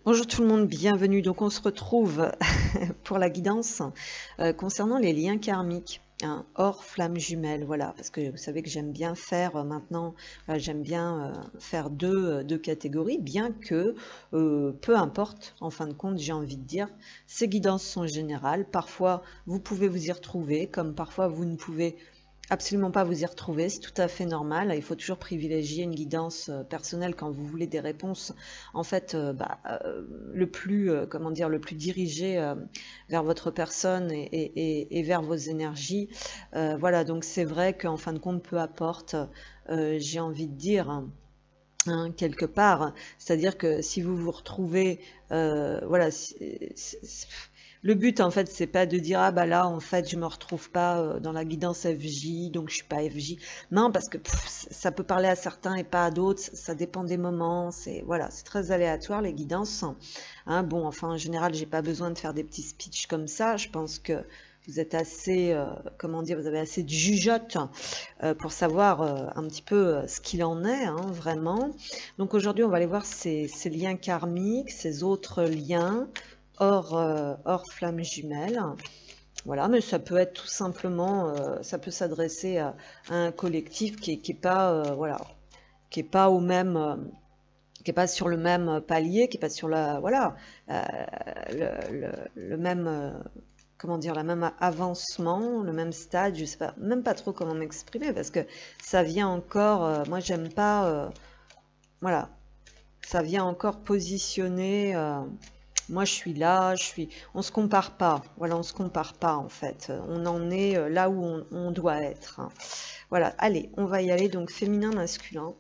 Bonjour tout le monde, bienvenue. Donc on se retrouve pour la guidance concernant les liens karmiques, hein, hors flamme jumelle, voilà, parce que vous savez que j'aime bien faire maintenant, j'aime bien faire deux catégories, bien que peu importe, en fin de compte, j'ai envie de dire, ces guidances sont générales. Parfois vous pouvez vous y retrouver, comme parfois vous ne pouvez absolument pas vous y retrouver, c'est tout à fait normal. Il faut toujours privilégier une guidance personnelle quand vous voulez des réponses, en fait, le plus, comment dire, le plus dirigé vers votre personne et vers vos énergies. Voilà, donc c'est vrai qu'en fin de compte, peu importe, j'ai envie de dire, hein, quelque part, c'est-à-dire que si vous vous retrouvez, voilà, le but en fait c'est pas de dire ah bah là en fait je me retrouve pas dans la guidance FJ donc je suis pas FJ. Non, parce que ça peut parler à certains et pas à d'autres, ça dépend des moments, c'est voilà, c'est très aléatoire les guidances, hein. Bon, enfin en général j'ai pas besoin de faire des petits speeches comme ça, je pense que vous êtes assez, comment dire, vous avez assez de jugeote pour savoir un petit peu ce qu'il en est, hein, vraiment. Donc aujourd'hui, on va aller voir ces liens karmiques, ces autres liens hors flamme jumelle. Voilà, mais ça peut être tout simplement, ça peut s'adresser à un collectif qui est pas, voilà, qui est pas au même, qui est pas sur le même palier, qui est pas sur la, voilà, le même, comment dire, la même avancement, le même stade, je sais pas, même pas trop comment m'exprimer, parce que ça vient encore, moi j'aime pas, voilà, ça vient encore positionner, moi je suis là, on se compare pas, voilà, on se compare pas en fait, on en est là où on doit être, hein. Voilà, allez, on va y aller, donc féminin, masculin.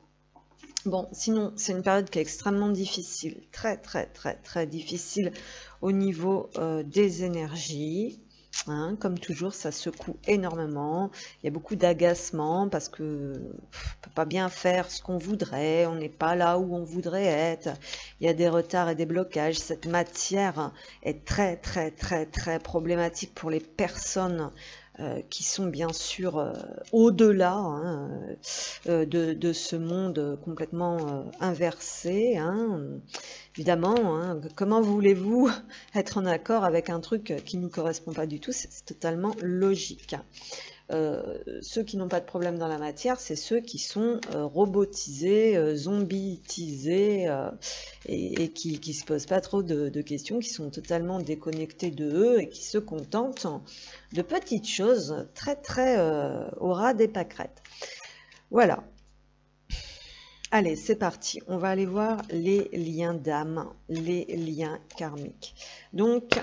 Bon, sinon, c'est une période qui est extrêmement difficile, très, très, très, très difficile au niveau des énergies. Hein, comme toujours, ça secoue énormément. Il y a beaucoup d'agacement parce que on peut pas bien faire ce qu'on voudrait, on n'est pas là où on voudrait être. Il y a des retards et des blocages. Cette matière est très, très, très, très problématique pour les personnes qui sont bien sûr au-delà, hein, de ce monde complètement inversé, hein. Évidemment, hein, comment voulez-vous être en accord avec un truc qui ne nous correspond pas du tout? C'est totalement logique. Ceux qui n'ont pas de problème dans la matière, c'est ceux qui sont robotisés, zombitisés et qui ne se posent pas trop de questions, qui sont totalement déconnectés de eux et qui se contentent de petites choses très très au ras des pâquerettes. Voilà. Allez, c'est parti. On va aller voir les liens d'âme, les liens karmiques. Donc,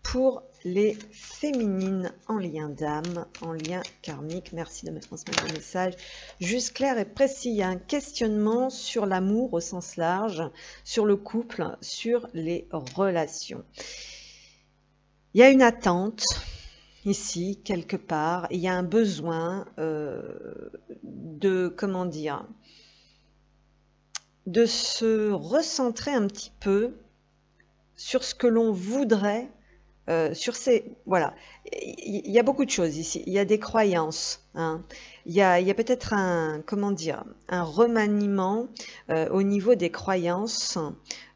pour les féminines en lien d'âme, en lien karmique, merci de me transmettre le message juste, clair et précis. Il y a un questionnement sur l'amour au sens large, sur le couple, sur les relations. Il y a une attente ici, quelque part. Il y a un besoin de, comment dire, de se recentrer un petit peu sur ce que l'on voudrait, sur ces, voilà, il y a beaucoup de choses ici, il y a des croyances, hein. Il y a peut-être un, comment dire, un remaniement au niveau des croyances,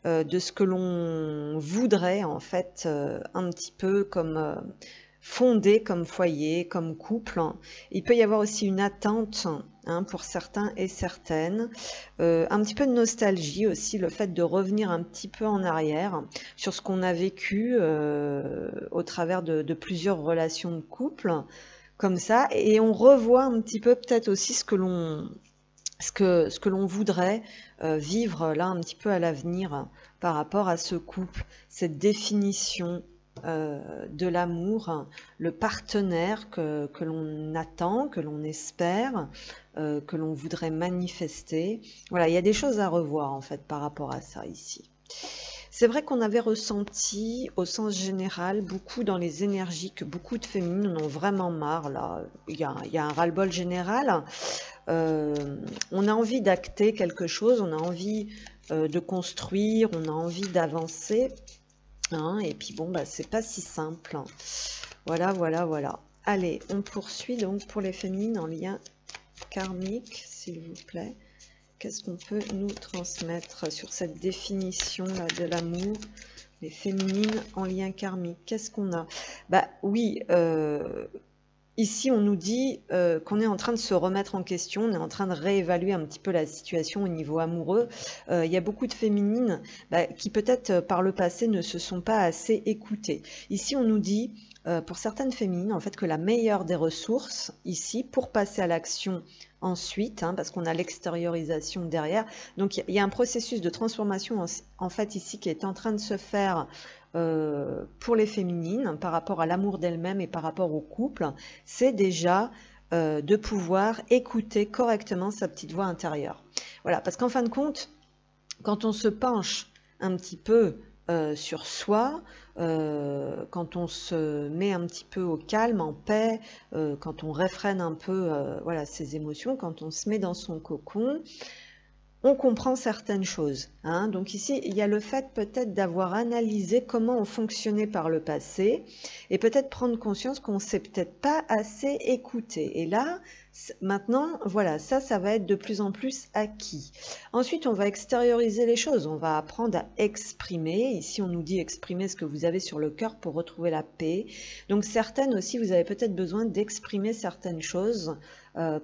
de ce que l'on voudrait en fait, un petit peu comme fondé comme foyer, comme couple. Il peut y avoir aussi une attente, hein, pour certains et certaines, un petit peu de nostalgie aussi, le fait de revenir un petit peu en arrière sur ce qu'on a vécu au travers de plusieurs relations de couple, comme ça, et on revoit un petit peu peut-être aussi ce que l'on voudrait vivre là un petit peu à l'avenir par rapport à ce couple, cette définition de l'amour, le partenaire que l'on attend, que l'on espère, que l'on voudrait manifester. Voilà, il y a des choses à revoir en fait par rapport à ça ici. C'est vrai qu'on avait ressenti au sens général beaucoup dans les énergies que beaucoup de féminines en ont vraiment marre là. Il y a un ras-le-bol général. On a envie d'acter quelque chose, on a envie de construire, on a envie d'avancer. Hein, et puis bon, bah, c'est pas si simple. Voilà, voilà, voilà. Allez, on poursuit donc pour les féminines en lien karmique, s'il vous plaît. Qu'est-ce qu'on peut nous transmettre sur cette définition-là de l'amour, les féminines en lien karmique? Qu'est-ce qu'on a? Bah oui, ici on nous dit qu'on est en train de se remettre en question, on est en train de réévaluer un petit peu la situation au niveau amoureux. Il y a beaucoup de féminines qui peut-être par le passé ne se sont pas assez écoutées. Ici on nous dit, pour certaines féminines, en fait, que la meilleure des ressources ici, pour passer à l'action ensuite, parce qu'on a l'extériorisation derrière, donc il y a un processus de transformation en fait ici qui est en train de se faire pour les féminines par rapport à l'amour d'elles-mêmes et par rapport au couple, c'est déjà de pouvoir écouter correctement sa petite voix intérieure. Voilà, parce qu'en fin de compte, quand on se penche un petit peu sur soi, quand on se met un petit peu au calme, en paix, quand on réfrène un peu voilà, ses émotions, quand on se met dans son cocon, on comprend certaines choses. Donc ici, il y a le fait peut-être d'avoir analysé comment on fonctionnait par le passé et peut-être prendre conscience qu'on ne s'est peut-être pas assez écouté. Et là, maintenant, voilà, ça va être de plus en plus acquis. Ensuite, on va extérioriser les choses. On va apprendre à exprimer. Ici, on nous dit exprimer ce que vous avez sur le cœur pour retrouver la paix. Donc, certaines aussi, vous avez peut-être besoin d'exprimer certaines choses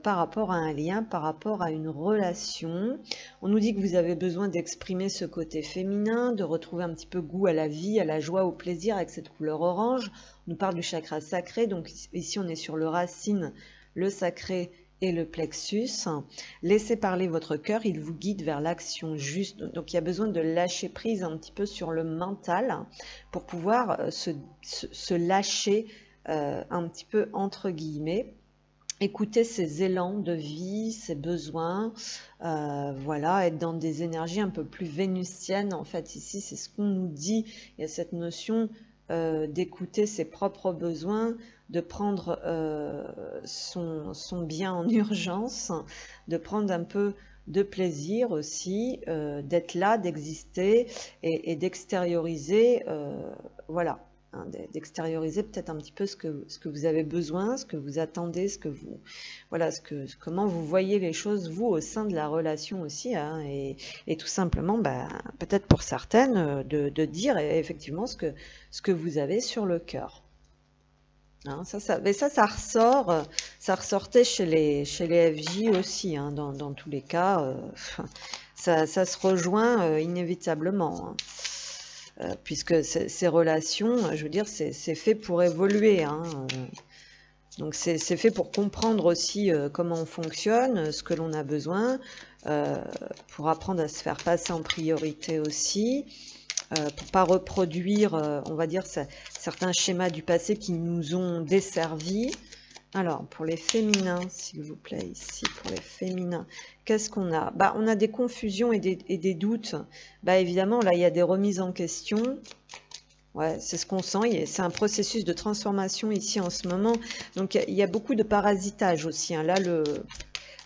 par rapport à un lien, par rapport à une relation. On nous dit que vous avez besoin d'exprimer ce côté féminin, de retrouver un petit peu goût à la vie, à la joie, au plaisir avec cette couleur orange. On nous parle du chakra sacré, donc ici on est sur le racine, le sacré et le plexus. Laissez parler votre cœur, il vous guide vers l'action juste. Donc il y a besoin de lâcher prise un petit peu sur le mental pour pouvoir se lâcher un petit peu entre guillemets. Écouter ses élans de vie, ses besoins, voilà, être dans des énergies un peu plus vénusiennes. En fait, ici, c'est ce qu'on nous dit. Il y a cette notion d'écouter ses propres besoins, de prendre son bien en urgence, de prendre un peu de plaisir aussi, d'être là, d'exister et d'extérioriser, voilà. D'extérioriser peut-être un petit peu ce que vous avez besoin, ce que vous attendez, voilà, comment vous voyez les choses vous au sein de la relation aussi, et tout simplement, peut-être pour certaines, de dire effectivement ce que vous avez sur le cœur. Mais ça ressort, ça ressortait chez les FJ aussi, dans tous les cas, ça se rejoint inévitablement. Puisque ces relations, je veux dire, c'est fait pour évoluer. Donc c'est fait pour comprendre aussi comment on fonctionne, ce que l'on a besoin, pour apprendre à se faire passer en priorité aussi, pour pas reproduire, on va dire, certains schémas du passé qui nous ont desservis. Alors, pour les féminins, s'il vous plaît, ici, pour les féminins, qu'est-ce qu'on a? On a des confusions et des doutes. Évidemment, là, il y a des remises en question. Ouais, c'est ce qu'on sent. C'est un processus de transformation ici en ce moment. Donc, il y a beaucoup de parasitage aussi. Là,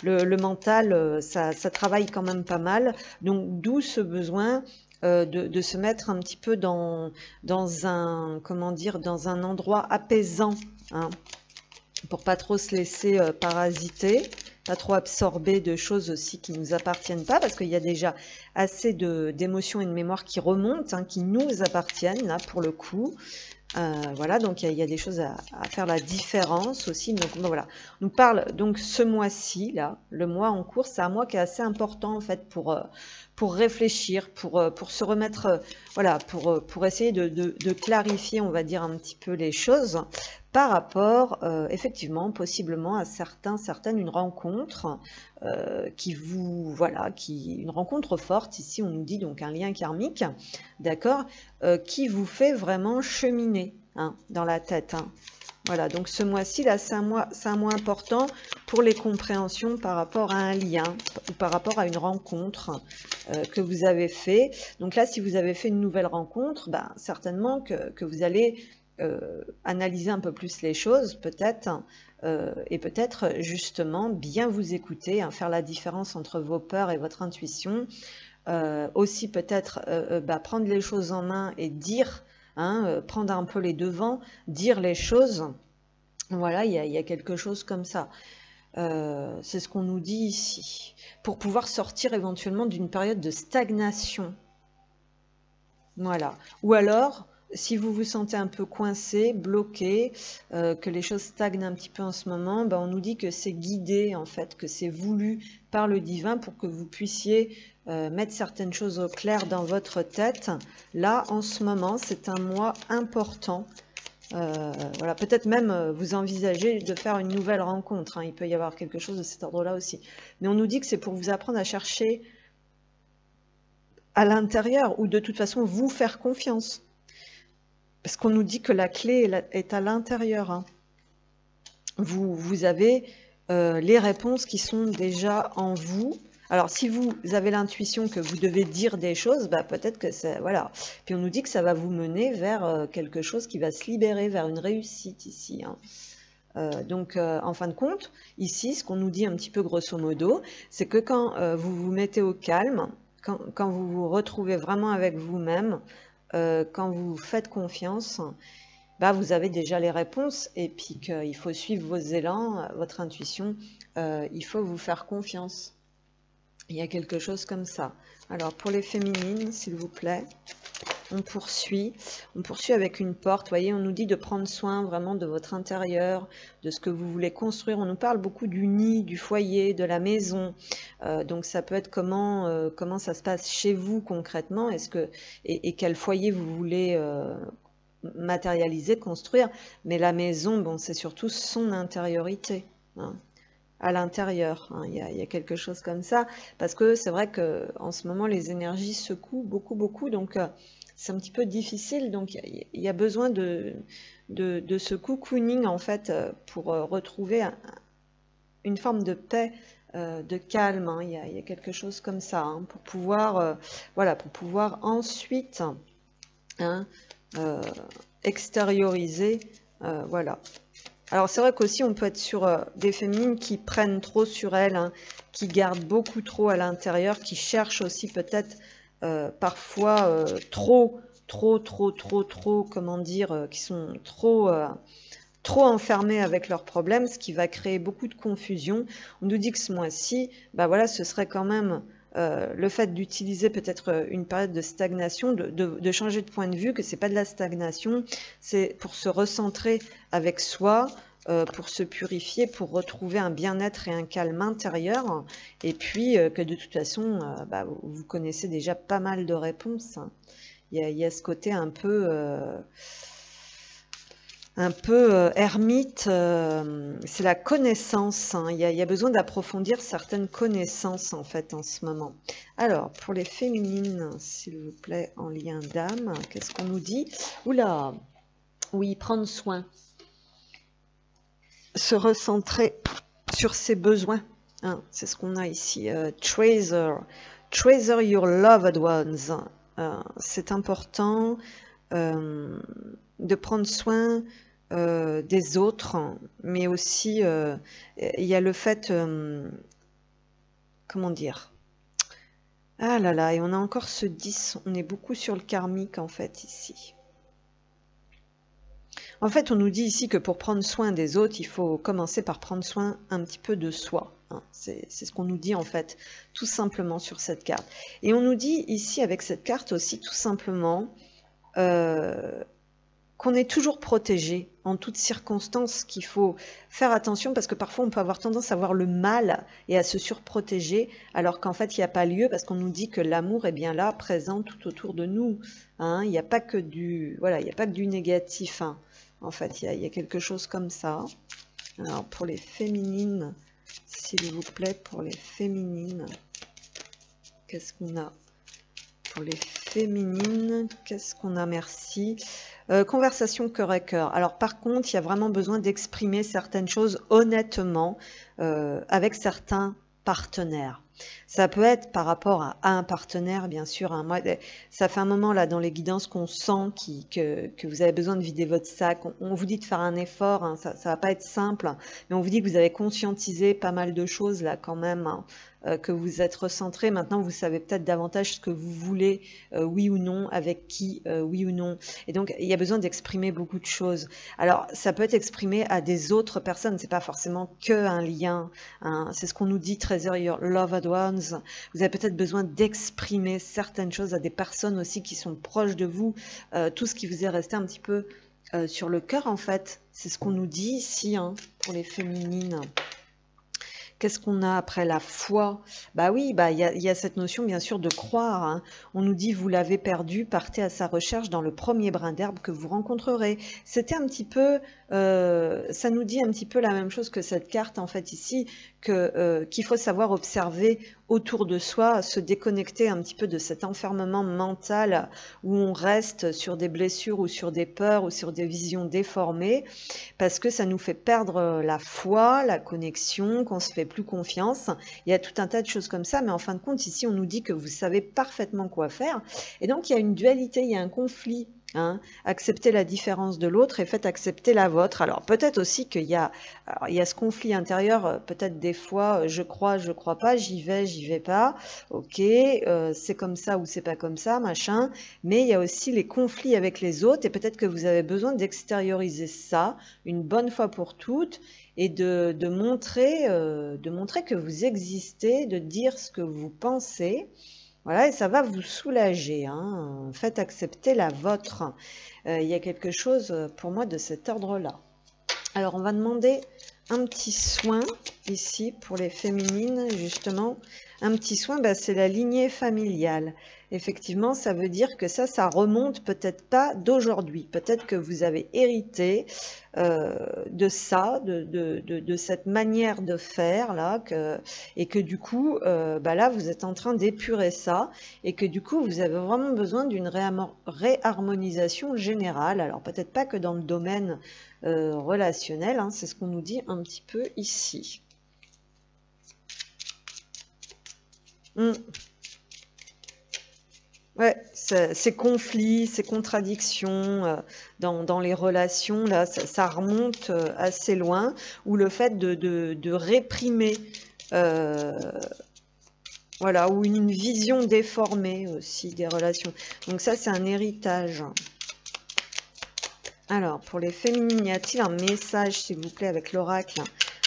le mental, ça travaille quand même pas mal. Donc, d'où ce besoin de se mettre un petit peu dans un, comment dire, dans un endroit apaisant, pour pas trop se laisser parasiter, pas trop absorber de choses aussi qui nous appartiennent pas, parce qu'il y a déjà assez d'émotions et de mémoires qui remontent, qui nous appartiennent là pour le coup. Voilà, donc il y a des choses à faire la différence aussi. Donc voilà, on nous parle donc ce mois-ci là, le mois en cours, c'est un mois qui est assez important en fait pour réfléchir, pour se remettre, voilà, pour essayer de clarifier, on va dire un petit peu les choses par rapport effectivement possiblement à certaines une rencontre une rencontre forte, ici on nous dit donc un lien karmique, d'accord, qui vous fait vraiment cheminer dans la tête. Voilà, donc ce mois-ci là, c'est un mois important pour les compréhensions par rapport à un lien ou par rapport à une rencontre que vous avez fait. Donc là, si vous avez fait une nouvelle rencontre, certainement que vous allez analyser un peu plus les choses peut-être, et peut-être justement bien vous écouter, faire la différence entre vos peurs et votre intuition, aussi peut-être prendre les choses en main et dire, prendre un peu les devants, dire les choses. Voilà, il y a quelque chose comme ça. C'est ce qu'on nous dit ici. Pour pouvoir sortir éventuellement d'une période de stagnation. Voilà. Ou alors, si vous vous sentez un peu coincé, bloqué, que les choses stagnent un petit peu en ce moment, ben on nous dit que c'est guidé en fait, que c'est voulu par le divin pour que vous puissiez mettre certaines choses au clair dans votre tête. Là, en ce moment, c'est un mois important. Voilà, peut-être même vous envisagez de faire une nouvelle rencontre, hein. Il peut y avoir quelque chose de cet ordre-là aussi. Mais on nous dit que c'est pour vous apprendre à chercher à l'intérieur, ou de toute façon vous faire confiance. Parce qu'on nous dit que la clé est à l'intérieur, hein. Vous avez les réponses qui sont déjà en vous. Alors, si vous avez l'intuition que vous devez dire des choses, bah, peut-être que c'est... Voilà. Puis on nous dit que ça va vous mener vers quelque chose qui va se libérer, vers une réussite ici, hein. Donc, en fin de compte, ici, ce qu'on nous dit un petit peu grosso modo, c'est que quand vous vous mettez au calme, quand vous vous retrouvez vraiment avec vous-même, quand vous faites confiance, bah, vous avez déjà les réponses et puis qu'il faut suivre vos élans, votre intuition, il faut vous faire confiance. Il y a quelque chose comme ça. Alors, pour les féminines, s'il vous plaît, on poursuit avec une porte. Vous voyez, on nous dit de prendre soin vraiment de votre intérieur, de ce que vous voulez construire. On nous parle beaucoup du nid, du foyer, de la maison. Donc, ça peut être comment ça se passe chez vous concrètement. Et quel foyer vous voulez matérialiser, construire. Mais la maison, bon, c'est surtout son intériorité, hein. À l'intérieur, hein. Il y a quelque chose comme ça, parce que c'est vrai que en ce moment les énergies secouent beaucoup, donc c'est un petit peu difficile, donc il y a besoin de ce cocooning en fait pour retrouver une forme de paix, de calme, hein. Il y a quelque chose comme ça, hein, pour pouvoir voilà, pour pouvoir ensuite, hein, extérioriser, voilà. Alors c'est vrai qu'aussi on peut être sur des féminines qui prennent trop sur elles, hein, qui gardent beaucoup trop à l'intérieur, qui cherchent aussi peut-être parfois trop, comment dire, qui sont trop enfermées avec leurs problèmes, ce qui va créer beaucoup de confusion. On nous dit que ce mois-ci, bah voilà, ce serait quand même le fait d'utiliser peut-être une période de stagnation, de changer de point de vue, que c'est pas de la stagnation, c'est pour se recentrer avec soi, pour se purifier, pour retrouver un bien-être et un calme intérieur, et puis que de toute façon, bah, vous connaissez déjà pas mal de réponses, hein. Il y a ce côté un peu ermite, c'est la connaissance, hein. Il y a besoin d'approfondir certaines connaissances en fait en ce moment. Alors, pour les féminines, s'il vous plaît, en lien d'âme, qu'est-ce qu'on nous dit? Oula, oui, prendre soin, se recentrer sur ses besoins, hein, c'est ce qu'on a ici. Treasure your loved ones. C'est important de prendre soin des autres, mais aussi il y a le fait, comment dire, ah là là, et on a encore ce 10, on est beaucoup sur le karmique en fait ici. En fait, on nous dit ici que pour prendre soin des autres, il faut commencer par prendre soin un petit peu de soi, hein. C'est ce qu'on nous dit en fait, tout simplement sur cette carte. Et on nous dit ici avec cette carte aussi tout simplement qu'on est toujours protégé en toutes circonstances, qu'il faut faire attention parce que parfois on peut avoir tendance à voir le mal et à se surprotéger alors qu'en fait il n'y a pas lieu, parce qu'on nous dit que l'amour est bien là, présent tout autour de nous, hein. Il n'y a pas que du, voilà, il n'y a pas que du négatif, hein. En fait, il y a quelque chose comme ça. Alors pour les féminines, s'il vous plaît, pour les féminines, qu'est-ce qu'on a? Pour les féminines, qu'est-ce qu'on a? Merci. Conversation cœur à cœur. Alors par contre, il y a vraiment besoin d'exprimer certaines choses honnêtement avec certains partenaires. Ça peut être par rapport à un partenaire, bien sûr. Hein. Moi, ça fait un moment là dans les guidances qu'on sent que vous avez besoin de vider votre sac. On vous dit de faire un effort, hein. Ça va pas être simple, mais on vous dit que vous avez conscientisé pas mal de choses là quand même, hein. que vous êtes recentré. Maintenant, vous savez peut-être davantage ce que vous voulez, oui ou non, avec qui, oui ou non. Et donc, il y a besoin d'exprimer beaucoup de choses. Alors, ça peut être exprimé à des autres personnes. C'est pas forcément que un lien. Hein. C'est ce qu'on nous dit, Treasure Your Loved Ones. Vous avez peut-être besoin d'exprimer certaines choses à des personnes aussi qui sont proches de vous. Tout ce qui vous est resté un petit peu sur le cœur, en fait. C'est ce qu'on nous dit ici, hein, pour les féminines. Qu'est-ce qu'on a après la foi? Bah oui, bah il y a cette notion bien sûr de croire. Hein. On nous dit vous l'avez perdu, partez à sa recherche dans le premier brin d'herbe que vous rencontrerez. C'était un petit peu, ça nous dit un petit peu la même chose que cette carte en fait ici, qu'il faut savoir observer autour de soi, se déconnecter un petit peu de cet enfermement mental où on reste sur des blessures ou sur des peurs ou sur des visions déformées, parce que ça nous fait perdre la foi, la connexion, qu'on se fait plus confiance. Il y a tout un tas de choses comme ça, mais en fin de compte, ici, on nous dit que vous savez parfaitement quoi faire. Et donc, il y a une dualité, il y a un conflit. Hein, acceptez la différence de l'autre et faites accepter la vôtre. Alors peut-être aussi qu'il y a ce conflit intérieur, peut-être des fois je crois pas, j'y vais pas, ok, c'est comme ça ou c'est pas comme ça, machin, mais il y a aussi les conflits avec les autres et peut-être que vous avez besoin d'extérioriser ça une bonne fois pour toutes et de montrer que vous existez, de dire ce que vous pensez. Voilà, et ça va vous soulager. Hein. Faites accepter la vôtre. Il y a quelque chose pour moi de cet ordre-là. Alors, on va demander un petit soin ici pour les féminines, justement. Un petit soin, bah, c'est la lignée familiale. Effectivement, ça veut dire que ça remonte peut-être pas d'aujourd'hui. Peut-être que vous avez hérité de ça, de cette manière de faire là, et que du coup, bah là, vous êtes en train d'épurer ça, et que du coup, vous avez vraiment besoin d'une réharmonisation générale. Alors peut-être pas que dans le domaine relationnel, hein, c'est ce qu'on nous dit un petit peu ici. Ouais, ces conflits, ces contradictions dans les relations, là, ça remonte assez loin, ou le fait de réprimer, voilà, ou une vision déformée aussi des relations. Donc ça, c'est un héritage. Alors, pour les féminines, y a-t-il un message, s'il vous plaît, avec l'oracle,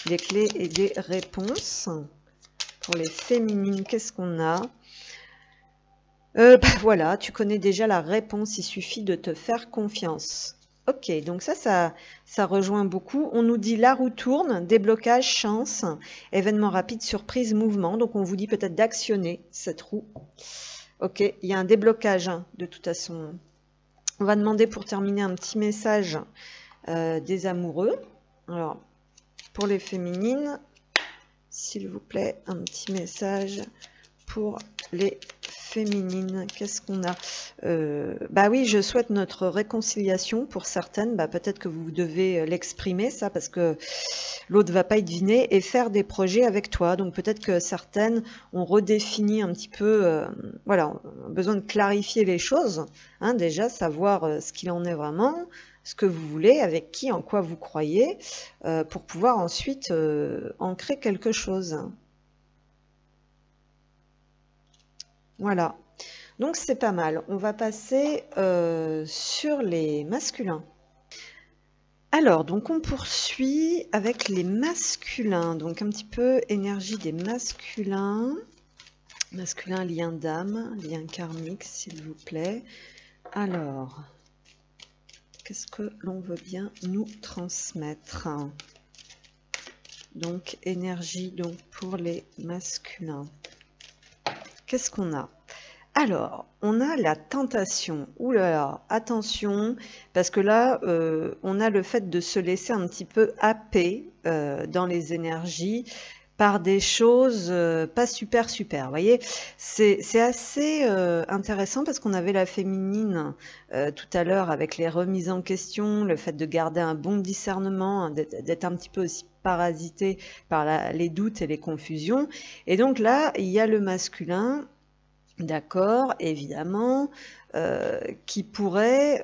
des clés et des réponses? Pour les féminines, qu'est-ce qu'on a? Bah voilà, tu connais déjà la réponse, il suffit de te faire confiance. Ok, donc ça rejoint beaucoup. On nous dit la roue tourne, déblocage, chance, événement rapide, surprise, mouvement. Donc on vous dit peut-être d'actionner cette roue. Ok, il y a un déblocage hein, de toute façon. On va demander pour terminer un petit message des amoureux. Alors, pour les féminines, s'il vous plaît, un petit message pour les féminines. Qu'est-ce qu'on a? Bah oui, je souhaite notre réconciliation pour certaines. Bah, peut-être que vous devez l'exprimer, ça, parce que l'autre va pas y deviner, et faire des projets avec toi. Donc peut-être que certaines ont redéfini un petit peu, voilà, ont besoin de clarifier les choses. Hein, déjà, savoir ce qu'il en est vraiment, ce que vous voulez, avec qui, en quoi vous croyez, pour pouvoir ensuite ancrer quelque chose. Voilà, donc c'est pas mal. On va passer sur les masculins. Alors, donc on poursuit avec les masculins. Donc un petit peu énergie des masculins. Masculin, lien d'âme, lien karmique, s'il vous plaît. Alors, qu'est-ce que l'on veut bien nous transmettre? Donc, énergie donc, pour les masculins. Qu'est-ce qu'on a? Alors, on a la tentation. Ouh là là, attention, parce que là, on a le fait de se laisser un petit peu happer dans les énergies par des choses pas super. Vous voyez, c'est assez intéressant parce qu'on avait la féminine tout à l'heure avec les remises en question, le fait de garder un bon discernement, hein, d'être un petit peu aussi parasité par les doutes et les confusions. Et donc là, il y a le masculin d'accord, évidemment, qui pourrait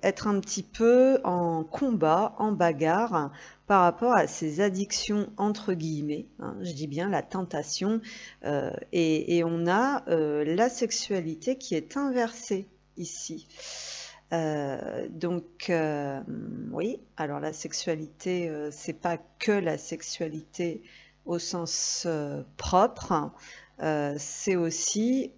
être un petit peu en combat, en bagarre, par rapport à ces addictions entre guillemets, hein, je dis bien la tentation, et on a la sexualité qui est inversée ici. Donc, oui, alors la sexualité, c'est pas que la sexualité au sens propre, c'est aussi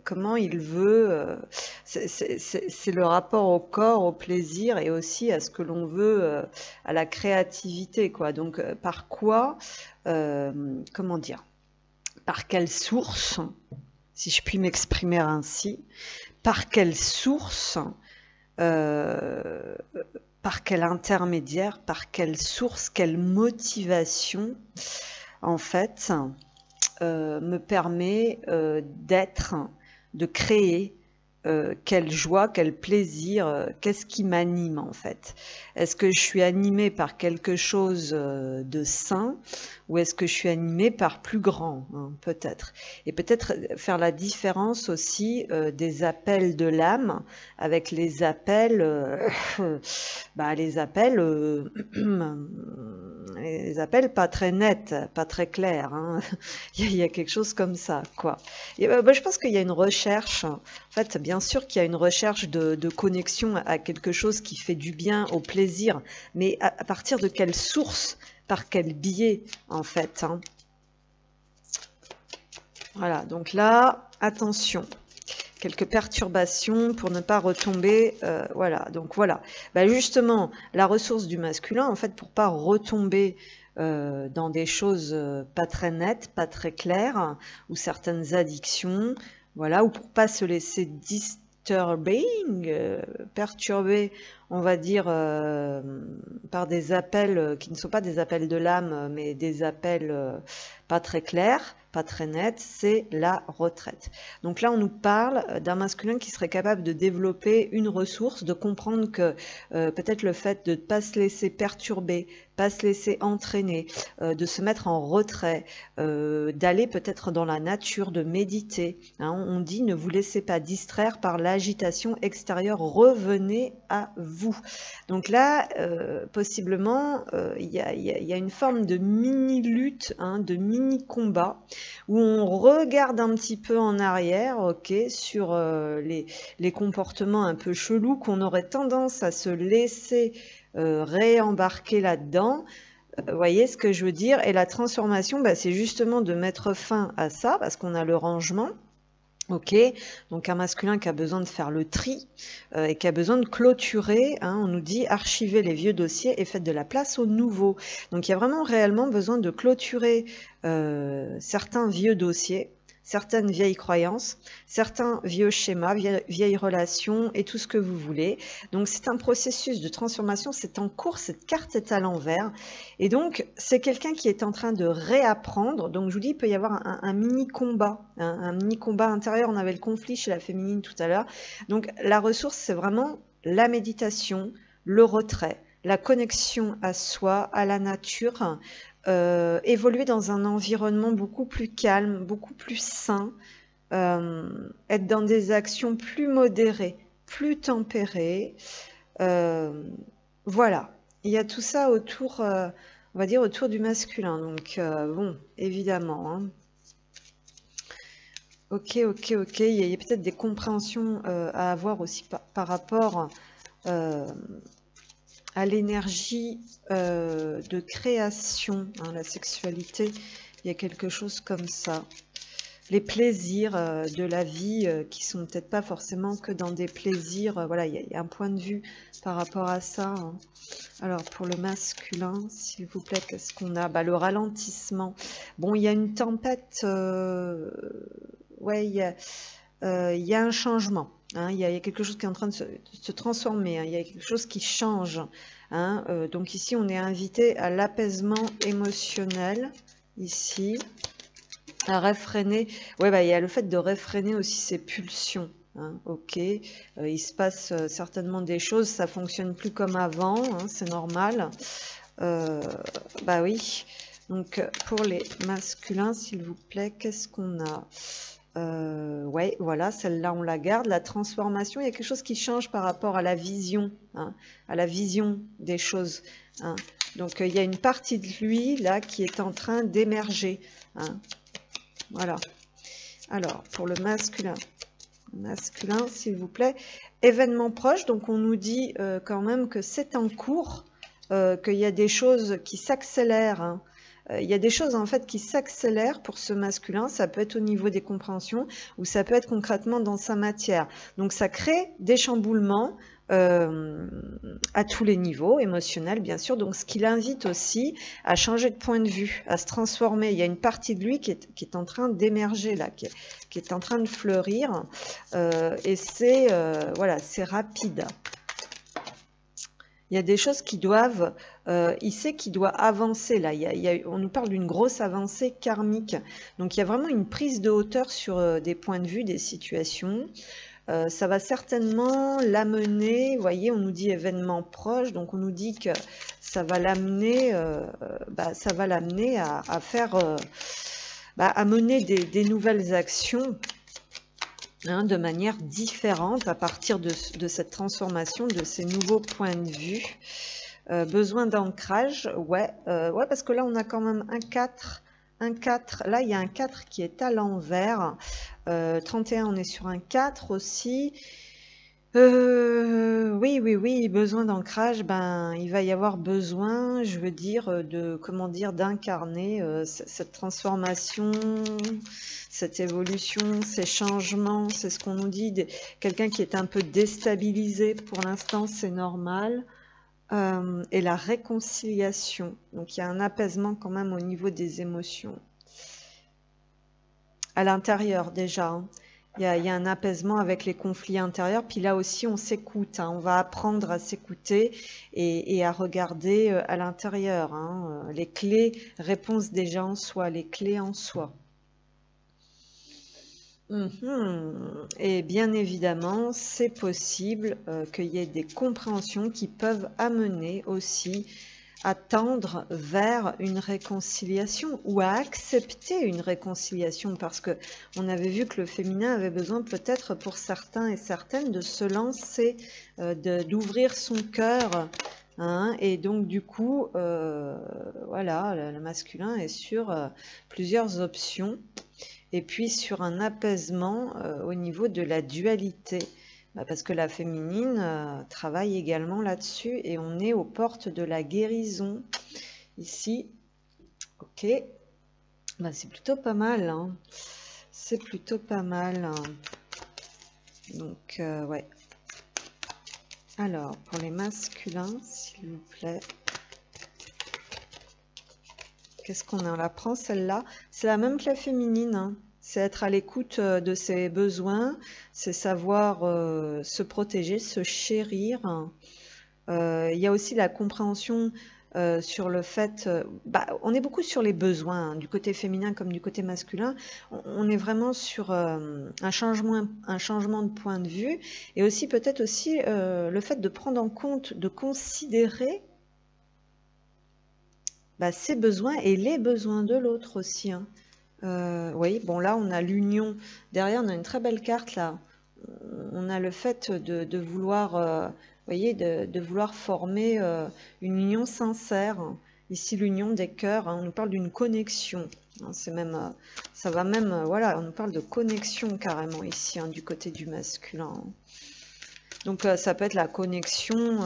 comment il veut, c'est le rapport au corps, au plaisir et aussi à ce que l'on veut, à la créativité, quoi. Donc, par quoi, comment dire, par quelle source, si je puis m'exprimer ainsi, par quelle source, euh, par quel intermédiaire, par quelle source, quelle motivation, en fait, me permet d'être, de créer, quelle joie, quel plaisir, qu'est-ce qui m'anime en fait? Est-ce que je suis animée par quelque chose de sain ou est-ce que je suis animée par plus grand, hein, peut-être? Et peut-être faire la différence aussi des appels de l'âme avec les appels, les appels pas très nets, pas très clairs, hein. Il y a quelque chose comme ça, quoi. Et, je pense qu'il y a une recherche. En fait, bien sûr qu'il y a une recherche de connexion à quelque chose qui fait du bien, au plaisir, mais à partir de quelle source, par quel biais, en fait, hein. Voilà, donc là, attention, quelques perturbations pour ne pas retomber, voilà, donc voilà. Justement, la ressource du masculin, en fait, pour pas retomber dans des choses pas très nettes, pas très claires, ou certaines addictions, voilà, ou pour pas se laisser perturber, on va dire, par des appels qui ne sont pas des appels de l'âme, mais des appels pas très clairs, pas très nets, c'est la retraite. Donc là, on nous parle d'un masculin qui serait capable de développer une ressource, de comprendre que peut-être le fait de ne pas se laisser perturber, pas se laisser entraîner, de se mettre en retrait, d'aller peut-être dans la nature, de méditer, hein. On dit ne vous laissez pas distraire par l'agitation extérieure, revenez à vous. Donc là, possiblement, il y a une forme de mini-lutte, hein, de mini-combat, où on regarde un petit peu en arrière, ok, sur les comportements un peu chelous qu'on aurait tendance à se laisser réembarquer là-dedans. Vous voyez ce que je veux dire? Et la transformation, c'est justement de mettre fin à ça, parce qu'on a le rangement. Ok, donc un masculin qui a besoin de faire le tri et qui a besoin de clôturer, hein, on nous dit archivez les vieux dossiers et faites de la place aux nouveaux. Donc il y a vraiment réellement besoin de clôturer certains vieux dossiers, certaines vieilles croyances, certains vieux schémas, vieilles relations et tout ce que vous voulez. Donc c'est un processus de transformation, c'est en cours, cette carte est à l'envers. Et donc c'est quelqu'un qui est en train de réapprendre. Donc je vous dis, il peut y avoir un mini-combat, un mini-combat intérieur. On avait le conflit chez la féminine tout à l'heure. Donc la ressource, c'est vraiment la méditation, le retrait, la connexion à soi, à la nature, évoluer dans un environnement beaucoup plus calme, beaucoup plus sain, être dans des actions plus modérées, plus tempérées. Voilà, il y a tout ça autour, on va dire autour du masculin. Donc bon, évidemment, hein. Ok, il y a peut-être des compréhensions à avoir aussi par rapport à l'énergie de création, hein, la sexualité, il y a quelque chose comme ça. Les plaisirs de la vie qui sont peut-être pas forcément que dans des plaisirs, voilà, il y a un point de vue par rapport à ça, hein. Alors pour le masculin, s'il vous plaît, qu'est-ce qu'on a? Le ralentissement. Bon, il y a une tempête, ouais, il y a un changement. Hein, il y a quelque chose qui est en train de se transformer, hein, il y a quelque chose qui change, hein, donc ici, on est invité à l'apaisement émotionnel, ici, à réfréner. Ouais, il y a le fait de réfréner aussi ses pulsions. Hein, ok, il se passe certainement des choses, ça fonctionne plus comme avant, hein, c'est normal. Oui. Donc pour les masculins, s'il vous plaît, qu'est-ce qu'on a? Ouais, voilà, celle-là, on la garde. La transformation, il y a quelque chose qui change par rapport à la vision, hein, à la vision des choses. Hein. Donc, il y a une partie de lui, là, qui est en train d'émerger. Hein. Voilà. Alors, pour le masculin, s'il vous plaît. Événement proche, donc on nous dit quand même que c'est en cours, qu'il y a des choses qui s'accélèrent. Hein. Il y a des choses en fait qui s'accélèrent pour ce masculin, ça peut être au niveau des compréhensions ou ça peut être concrètement dans sa matière. Donc ça crée des chamboulements à tous les niveaux, émotionnels bien sûr, donc ce qui l'invite aussi à changer de point de vue, à se transformer. Il y a une partie de lui qui est en train d'émerger là, qui est en train de fleurir et c'est voilà, c'est rapide. Il y a des choses qui doivent, il sait qu'il doit avancer là. On nous parle d'une grosse avancée karmique. Donc il y a vraiment une prise de hauteur sur des points de vue, des situations. Ça va certainement l'amener, vous voyez, on nous dit événement proche, donc on nous dit que ça va l'amener, à faire, à mener des nouvelles actions. Hein, de manière différente à partir de cette transformation, de ces nouveaux points de vue. Besoin d'ancrage, ouais, parce que là on a quand même un 4, là il y a un 4 qui est à l'envers, 31 on est sur un 4 aussi. Oui, besoin d'ancrage, ben il va y avoir besoin, je veux dire, d'incarner cette transformation, cette évolution, ces changements, c'est ce qu'on nous dit, quelqu'un qui est un peu déstabilisé pour l'instant, c'est normal, et la réconciliation, donc il y a un apaisement quand même au niveau des émotions, à l'intérieur déjà, hein. Il y a un apaisement avec les conflits intérieurs. Puis là aussi, on s'écoute. Hein, on va apprendre à s'écouter et à regarder à l'intérieur. Hein, les clés, réponses déjà en soi, les clés en soi. Et bien évidemment, c'est possible qu'il y ait des compréhensions qui peuvent amener aussi à tendre vers une réconciliation ou à accepter une réconciliation, parce que on avait vu que le féminin avait besoin peut-être pour certains et certaines de se lancer, d'ouvrir son cœur, hein, et donc du coup voilà, le masculin est sur plusieurs options et puis sur un apaisement au niveau de la dualité. Parce que la féminine travaille également là-dessus et on est aux portes de la guérison ici. Ok, c'est plutôt pas mal, hein. C'est plutôt pas mal, hein. Donc ouais. Alors pour les masculins, s'il vous plaît, qu'est-ce qu'on a? On la prend celle-là, c'est la même que la féminine, hein. C'est être à l'écoute de ses besoins, c'est savoir se protéger, se chérir. Il y a aussi la compréhension sur le fait, on est beaucoup sur les besoins, hein, du côté féminin comme du côté masculin. On est vraiment sur un changement de point de vue, et aussi peut-être aussi le fait de prendre en compte, de considérer ses besoins et les besoins de l'autre aussi, hein. Oui, bon là on a l'union, derrière on a une très belle carte là, on a le fait de vouloir, voyez, de vouloir former une union sincère, ici l'union des cœurs, hein, on nous parle d'une connexion, hein, c'est même, ça va même, voilà, on nous parle de connexion carrément ici, hein, du côté du masculin, hein. Donc ça peut être la connexion,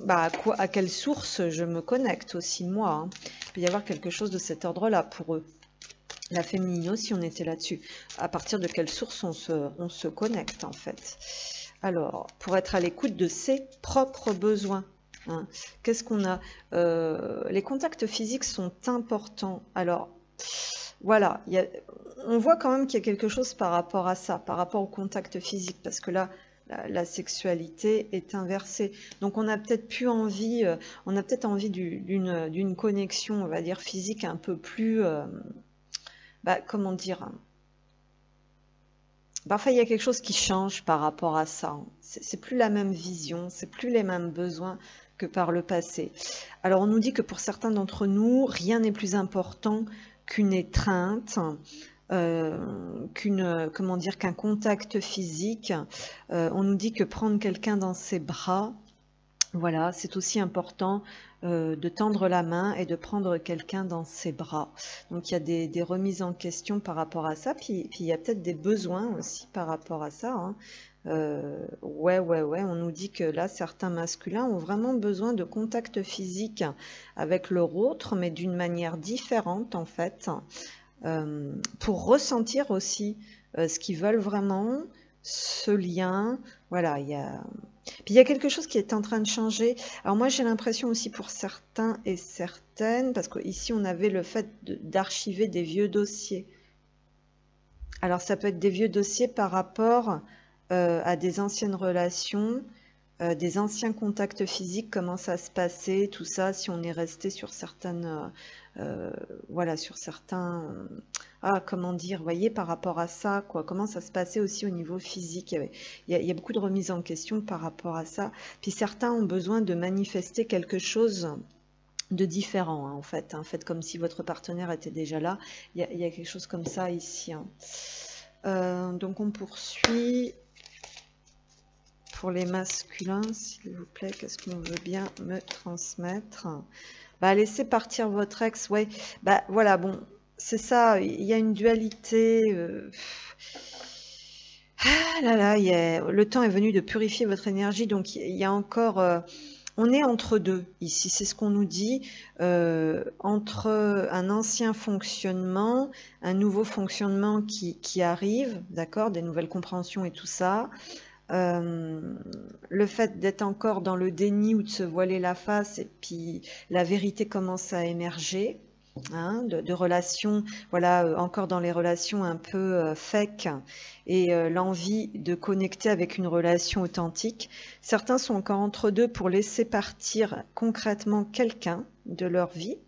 à quelle source je me connecte aussi moi, hein. Il peut y avoir quelque chose de cet ordre-là pour eux. La féminine aussi, on était là-dessus. À partir de quelle source on se connecte, en fait. Alors, pour être à l'écoute de ses propres besoins. Hein. Qu'est-ce qu'on a? Les contacts physiques sont importants. Alors, voilà. On voit quand même qu'il y a quelque chose par rapport à ça, par rapport au contact physique. Parce que là, la sexualité est inversée. Donc on a peut-être plus envie, d'une connexion, on va dire, physique un peu plus... comment dire, parfois il y a quelque chose qui change par rapport à ça. C'est plus la même vision, c'est plus les mêmes besoins que par le passé. Alors on nous dit que pour certains d'entre nous, rien n'est plus important qu'une étreinte. comment dire, qu'un contact physique. On nous dit que prendre quelqu'un dans ses bras, voilà, c'est aussi important de tendre la main et de prendre quelqu'un dans ses bras. Donc il y a des remises en question par rapport à ça, puis il y a peut-être des besoins aussi par rapport à ça, hein. Ouais, on nous dit que là, certains masculins ont vraiment besoin de contact physique avec leur autre, mais d'une manière différente en fait, pour ressentir aussi ce qu'ils veulent vraiment, ce lien. Voilà, puis il y a quelque chose qui est en train de changer. Alors moi j'ai l'impression aussi pour certains et certaines, parce qu'ici on avait le fait d'archiver des vieux dossiers. Alors ça peut être des vieux dossiers par rapport à des anciennes relations, des anciens contacts physiques, comment ça se passait, tout ça, si on est resté sur certaines, voilà, sur certains, comment dire, vous voyez, par rapport à ça, quoi, comment ça se passait aussi au niveau physique. Il y a beaucoup de remises en question par rapport à ça. Puis certains ont besoin de manifester quelque chose de différent, hein, en fait. Faites comme si votre partenaire était déjà là. Il y a quelque chose comme ça ici, hein. Donc on poursuit. Pour les masculins, s'il vous plaît, qu'est-ce qu'on veut bien me transmettre? Bah, laissez partir votre ex, ouais. Bah, voilà, bon, c'est ça, il y a une dualité. Ah là là, le temps est venu de purifier votre énergie, donc il y a encore... on est entre deux, ici, c'est ce qu'on nous dit, entre un ancien fonctionnement, un nouveau fonctionnement qui arrive, d'accord, des nouvelles compréhensions et tout ça. Le fait d'être encore dans le déni ou de se voiler la face, et puis la vérité commence à émerger, hein, de relations, voilà, encore dans les relations un peu fake, et l'envie de connecter avec une relation authentique. Certains sont encore entre deux pour laisser partir concrètement quelqu'un de leur vie,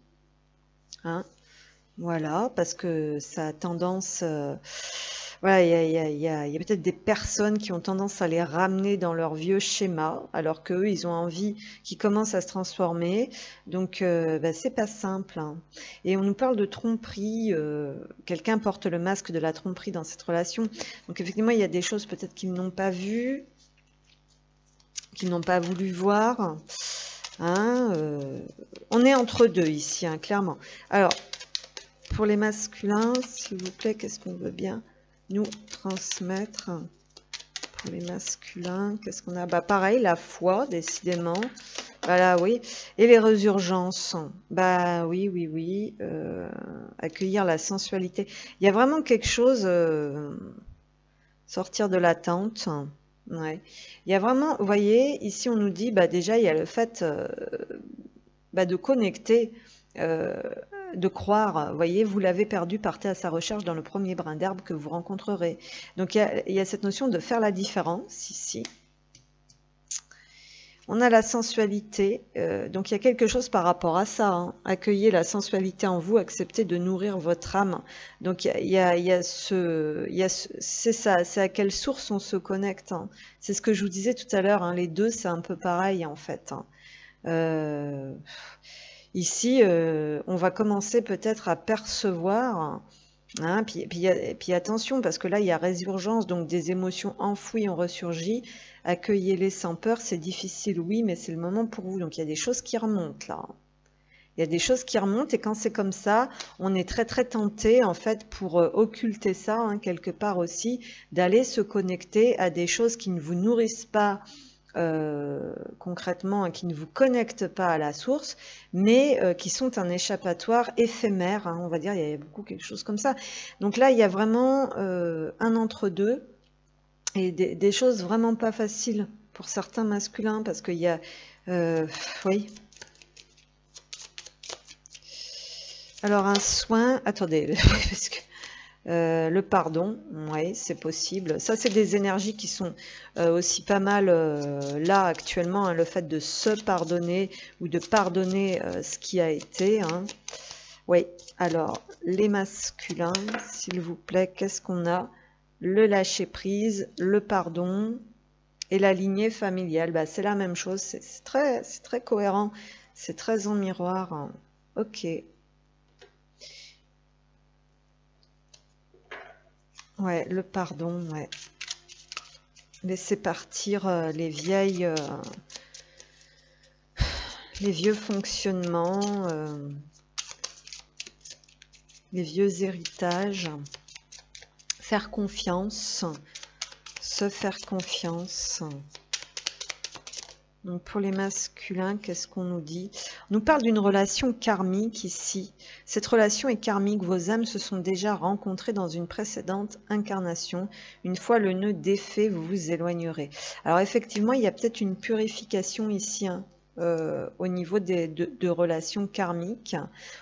hein, voilà, parce que ça a tendance... voilà, il y a peut-être des personnes qui ont tendance à les ramener dans leur vieux schéma, alors qu'eux, ils ont envie qu'ils commencent à se transformer. Donc, bah, c'est pas simple, hein. Et on nous parle de tromperie. Quelqu'un porte le masque de la tromperie dans cette relation. Donc, effectivement, il y a des choses peut-être qu'ils n'ont pas vues, qu'ils n'ont pas voulu voir, hein. On est entre deux ici, hein, clairement. Alors, pour les masculins, s'il vous plaît, qu'est-ce qu'on veut bien nous transmettre pour les masculins? Qu'est-ce qu'on a? Bah pareil, la foi, décidément. Voilà, oui. Et les résurgences. Bah oui. Accueillir la sensualité. Il y a vraiment quelque chose... sortir de l'attente. Ouais. Il y a vraiment... Vous voyez, ici on nous dit, bah déjà, il y a le fait de connecter... de croire, vous voyez, vous l'avez perdu, partez à sa recherche dans le premier brin d'herbe que vous rencontrerez. Donc il y a cette notion de faire la différence ici. On a la sensualité, donc il y a quelque chose par rapport à ça, hein. Accueillez la sensualité en vous, acceptez de nourrir votre âme. Donc c'est ça, c'est à quelle source on se connecte, hein. C'est ce que je vous disais tout à l'heure, hein, les deux c'est un peu pareil en fait, hein. Ici, on va commencer peut-être à percevoir, hein, puis attention, parce que là, il y a résurgence, donc des émotions enfouies ont ressurgi. Accueillez-les sans peur, c'est difficile, oui, mais c'est le moment pour vous. Donc, il y a des choses qui remontent là. Il y a des choses qui remontent, et quand c'est comme ça, on est très, très tenté, en fait, pour occulter ça, hein, quelque part aussi, d'aller se connecter à des choses qui ne vous nourrissent pas, concrètement, qui ne vous connectent pas à la source, mais qui sont un échappatoire éphémère, hein, on va dire, il y a beaucoup quelque chose comme ça. Donc là, il y a vraiment un entre-deux, et des choses vraiment pas faciles pour certains masculins, parce qu'il y a... oui. Alors un soin... Attendez, parce que... le pardon, oui, c'est possible. Ça, c'est des énergies qui sont aussi pas mal là actuellement, hein, le fait de se pardonner ou de pardonner ce qui a été, hein. Oui, alors, les masculins, s'il vous plaît, qu'est-ce qu'on a? Le lâcher-prise, le pardon et la lignée familiale. Bah, c'est la même chose, c'est très cohérent, c'est très en miroir, hein. Ok. Ouais, le pardon, ouais. Laisser partir les vieux fonctionnements, les vieux héritages. Faire confiance, se faire confiance. Donc pour les masculins, qu'est-ce qu'on nous dit? On nous parle d'une relation karmique ici. Cette relation est karmique. Vos âmes se sont déjà rencontrées dans une précédente incarnation. Une fois le nœud défait, vous vous éloignerez. Alors effectivement, il y a peut-être une purification ici, hein, au niveau de relations karmiques.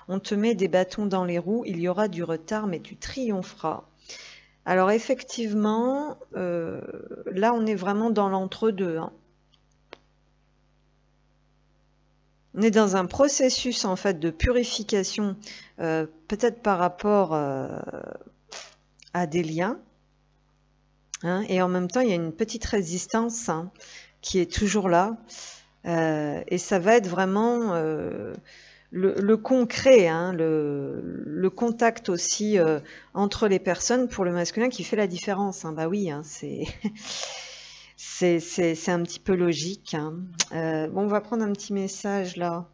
On te met des bâtons dans les roues. Il y aura du retard, mais tu triompheras. Alors effectivement, là on est vraiment dans l'entre-deux, hein. On est dans un processus en fait de purification, peut-être par rapport à des liens, hein, et en même temps il y a une petite résistance, hein, qui est toujours là, et ça va être vraiment le concret, hein, le contact aussi entre les personnes pour le masculin qui fait la différence, hein. Bah oui, hein, c'est un petit peu logique, hein. Bon, on va prendre un petit message là,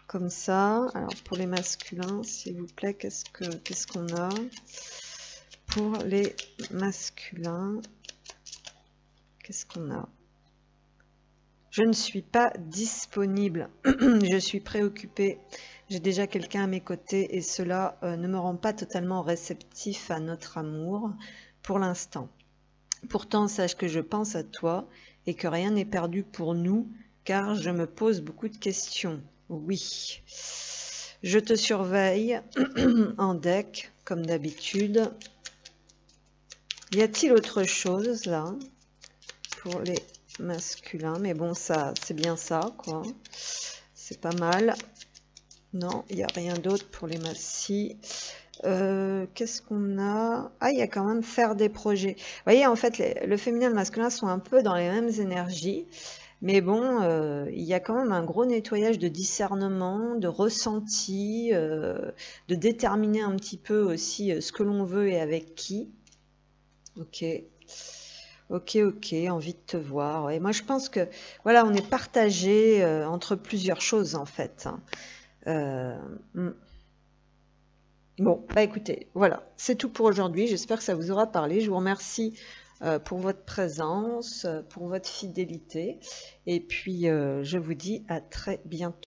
comme ça. Alors pour les masculins, s'il vous plaît, qu'est-ce qu'on a pour les masculins? Qu'est-ce qu'on a? Je ne suis pas disponible. Je suis préoccupée. J'ai déjà quelqu'un à mes côtés et cela ne me rend pas totalement réceptif à notre amour pour l'instant. Pourtant, sache que je pense à toi et que rien n'est perdu pour nous, car je me pose beaucoup de questions. Oui, je te surveille en deck, comme d'habitude. Y a-t-il autre chose, là, pour les masculins? Mais bon, ça, c'est bien ça, quoi. C'est pas mal. Non, il n'y a rien d'autre pour les massis. Qu'est-ce qu'on a? Ah, il y a quand même faire des projets. Vous voyez, en fait, le féminin et le masculin sont un peu dans les mêmes énergies. Mais bon, il y a quand même un gros nettoyage de discernement, de ressenti, de déterminer un petit peu aussi ce que l'on veut et avec qui. Ok. Ok, envie de te voir. Et moi, je pense que, voilà, on est partagé entre plusieurs choses, en fait. Bon, bah écoutez, voilà, c'est tout pour aujourd'hui. J'espère que ça vous aura parlé. Je vous remercie pour votre présence, pour votre fidélité. Et puis, je vous dis à très bientôt.